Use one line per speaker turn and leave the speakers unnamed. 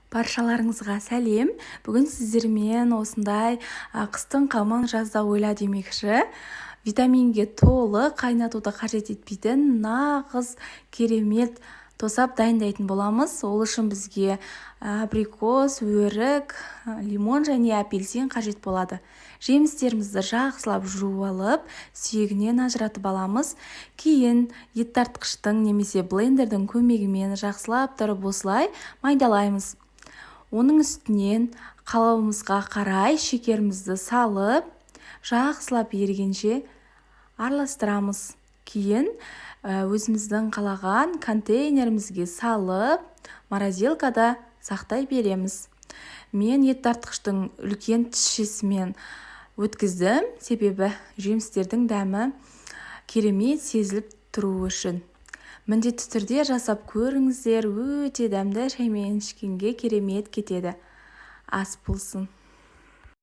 Баршаларыңызға сәлем. Бүгін сіздермен осындай қыстың қамын жазда ойла демекші. Витаминге толы, қайнатуды қажет етпейтін нағыз керемет тосап дайындайтын боламыз. Ол үшін бізге абрикос, өрік, лимон және апельсин қажет болады. Жемістерімізді жақсылап жуалып, сүйегінен ажыратып аламыз. Кейін ет тартқыштың немесе блендердің көмегімен жақсылап тұрып осылай майдалаймыз. Оның үстінен қалауымызға қарай шекерімізді салып, жақсылап ергенше араластырамыз. Кейін өзіміздің қалаған контейнерімізге салып, морозилкада сақтай береміз. Мен ет тартқыштың үлкен шешесімен өткіздім, себебі жемістердің дәмі керемет сезіліп тұру үшін. Міндетті түрде жасап көріңіздер, өте дәмді, шаймен ішкенге керемет кетеді. Ас болсын.